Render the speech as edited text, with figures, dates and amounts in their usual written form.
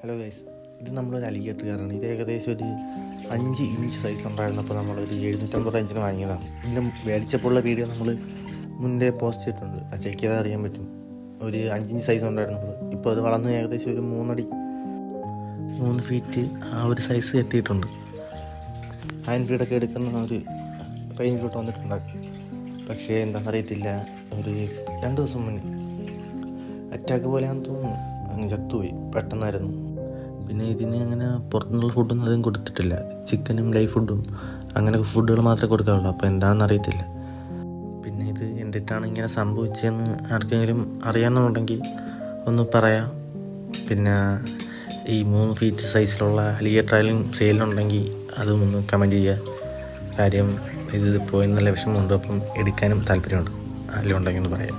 Hello guys, ഇത് നമ്മളൊരു alligator കാറാണ്. ഇത് ഏകദേശം ഒരു 5 ഇഞ്ച് സൈസ് ഉണ്ടായിരുന്നപ്പോൾ നമ്മളൊരു 750 റേഞ്ചിന് വാങ്ങിയതാണ്. ഇതിന് മേടിച്ചപ്പോഴുള്ള വീഡിയോ നമ്മൾ മുന്നേ പോസ്റ്റ് ചെയ്തിട്ടുണ്ട്. അത് ചെക്ക് ചെയ്താൽ അറിയാൻ പറ്റും. ഒരു 5 ഇഞ്ച് സൈസ് ഉണ്ടായിരുന്നുള്ളൂ. ഇപ്പോൾ അത് വളർന്ന് ഏകദേശം ഒരു 3 ഫീറ്റ് ആ ഒരു സൈസ് എത്തിയിട്ടുണ്ട്. ഹാൻഡ് ഫീഡൊക്കെ എടുക്കുന്ന ഒരു റേഞ്ചിലോട്ട് വന്നിട്ടുണ്ടാകും. പക്ഷേ എന്താണെന്നറിയത്തില്ല, ഒരു 2 ദിവസം മുന്നേ അറ്റാക്ക് പോലെയാണെന്ന് തോന്നുന്നു, അങ്ങ് ചത്തുപോയി പെട്ടെന്നായിരുന്നു. പിന്നെ ഇതിന് അങ്ങനെ പുറത്തുനിന്നുള്ള ഫുഡൊന്നും അധികം കൊടുത്തിട്ടില്ല. ചിക്കനും ലൈഫ് ഫുഡും അങ്ങനെ ഫുഡുകൾ മാത്രമേ കൊടുക്കാറുള്ളൂ. അപ്പോൾ എന്താണെന്ന് അറിയത്തില്ല. പിന്നെ ഇത് എന്തിട്ടാണ് ഇങ്ങനെ സംഭവിച്ചതെന്ന് ആർക്കെങ്കിലും അറിയാമെന്നുണ്ടെങ്കിൽ ഒന്ന് പറയാം. പിന്നെ ഈ 3 ഫീറ്റ് സൈസിലുള്ള അലിഗേറ്ററിലും സെയിലുണ്ടെങ്കിൽ അതും ഒന്ന് കമൻറ്റ് ചെയ്യുക. കാര്യം ഇത് പോയി നല്ല വിഷമമുണ്ട്, അപ്പം എടുക്കാനും താല്പര്യമുണ്ട്. അതിലുണ്ടെങ്കിൽ ഒന്ന് പറയാം.